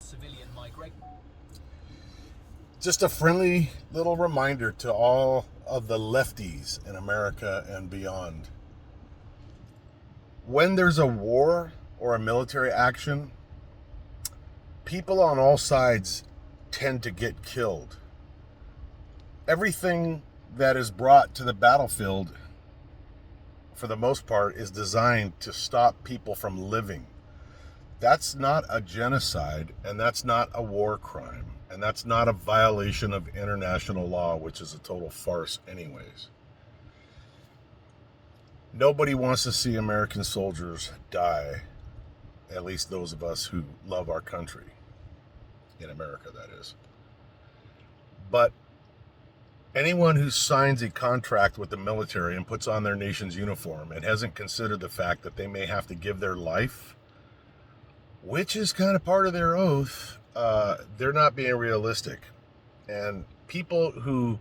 civilian migration. Just a friendly little reminder to all of the lefties in America and beyond. When there's a war or a military action, people on all sides tend to get killed. Everything that is brought to the battlefield, for the most part, is designed to stop people from living. That's not a genocide, and that's not a war crime, and that's not a violation of international law, which is a total farce anyways. Nobody wants to see American soldiers die, at least those of us who love our country, in America, that is. But anyone who signs a contract with the military and puts on their nation's uniform and hasn't considered the fact that they may have to give their life, which is kind of part of their oath, they're not being realistic. And people who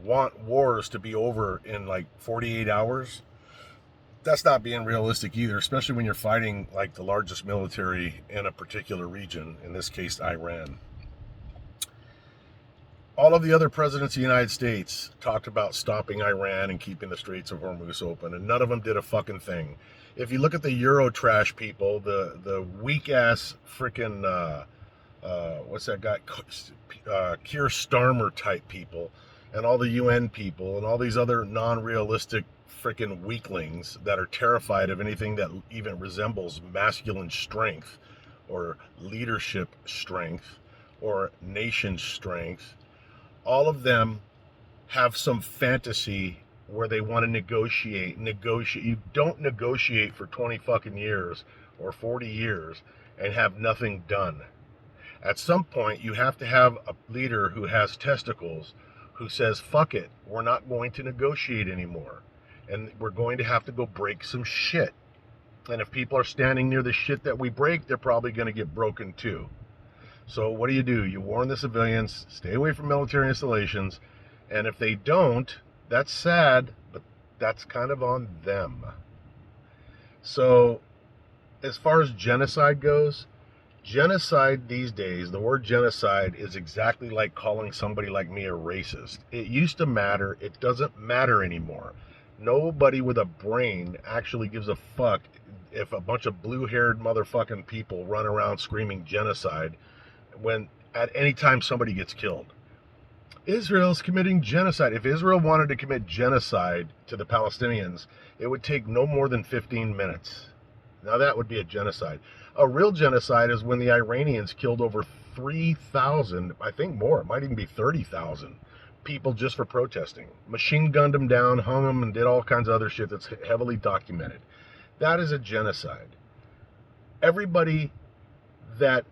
want wars to be over in like 48 hours, that's not being realistic either, especially when you're fighting like the largest military in a particular region, in this case, Iran. All of the other presidents of the United States talked about stopping Iran and keeping the Straits of Hormuz open, and none of them did a fucking thing. If you look at the Eurotrash people, the weak-ass freaking, what's that guy, Keir Starmer type people, and all the UN people, and all these other non-realistic freaking weaklings that are terrified of anything that even resembles masculine strength, or leadership strength, or nation strength, all of them have some fantasy where they want to negotiate. You don't negotiate for 20 fucking years or 40 years and have nothing done. At some point, you have to have a leader who has testicles, who says, fuck it, we're not going to negotiate anymore. And we're going to have to go break some shit. And if people are standing near the shit that we break, they're probably going to get broken too. So what do? You warn the civilians, stay away from military installations. And if they don't, that's sad, but that's kind of on them. So as far as genocide goes, genocide these days, the word genocide is exactly like calling somebody like me a racist. It used to matter. It doesn't matter anymore. Nobody with a brain actually gives a fuck if a bunch of blue-haired motherfucking people run around screaming genocide when at any time somebody gets killed. Israel's committing genocide. If Israel wanted to commit genocide to the Palestinians, it would take no more than 15 minutes. Now that would be a genocide. A real genocide is when the Iranians killed over 3,000, I think more, it might even be 30,000 people just for protesting. Machine gunned them down, hung them, and did all kinds of other shit that's heavily documented. That is a genocide. Everybody that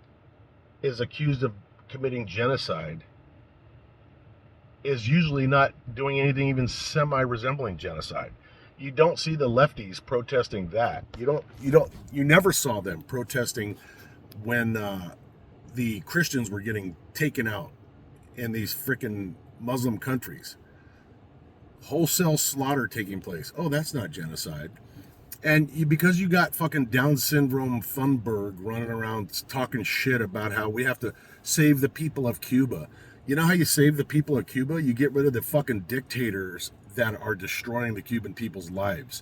is accused of committing genocide is usually not doing anything even semi-resembling genocide. You don't see the lefties protesting that. You never saw them protesting when the Christians were getting taken out in these freaking Muslim countries. Wholesale slaughter taking place. Oh, that's not genocide. And because you got fucking Down syndrome Thunberg running around talking shit about how we have to save the people of Cuba. You know how you save the people of Cuba? You get rid of the fucking dictators that are destroying the Cuban people's lives.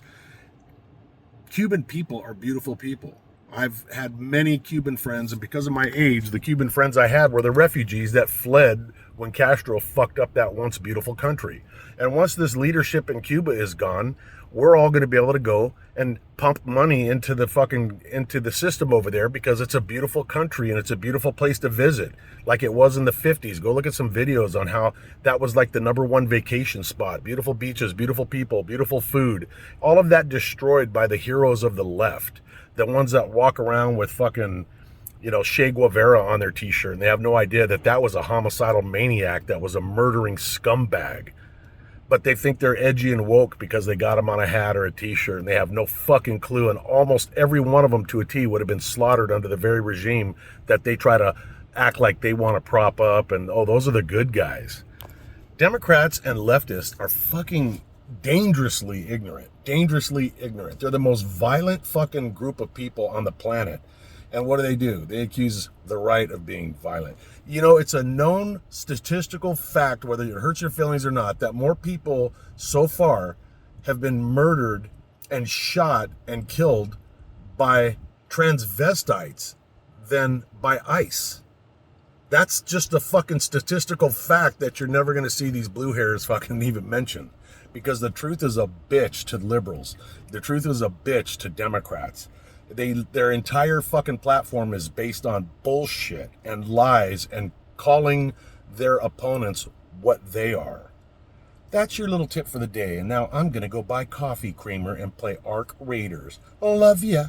Cuban people are beautiful people. I've had many Cuban friends, and because of my age, the Cuban friends I had were the refugees that fled when Castro fucked up that once beautiful country. And once this leadership in Cuba is gone, we're all going to be able to go and pump money into the system over there because it's a beautiful country and it's a beautiful place to visit, like it was in the 50s. Go look at some videos on how that was like the #1 vacation spot. Beautiful beaches, beautiful people, beautiful food. All of that destroyed by the heroes of the left, the ones that walk around with fucking, Che Guevara on their t-shirt, and they have no idea that that was a homicidal maniac, that was a murdering scumbag. But they think they're edgy and woke because they got him on a hat or a t-shirt, and they have no fucking clue. And almost every one of them to a T would have been slaughtered under the very regime that they try to act like they want to prop up. And, oh, those are the good guys. Democrats and leftists are fucking dangerously ignorant. Dangerously ignorant. They're the most violent fucking group of people on the planet. And what do? They accuse the right of being violent. You know, it's a known statistical fact, whether it hurts your feelings or not, that more people so far have been murdered and shot and killed by transvestites than by ICE. That's just a fucking statistical fact that you're never going to see these blue hairs fucking even mention. Because the truth is a bitch to liberals. The truth is a bitch to Democrats. Their entire fucking platform is based on bullshit and lies and calling their opponents what they are. That's your little tip for the day. And now I'm going to go buy coffee creamer and play Ark Raiders. Love ya.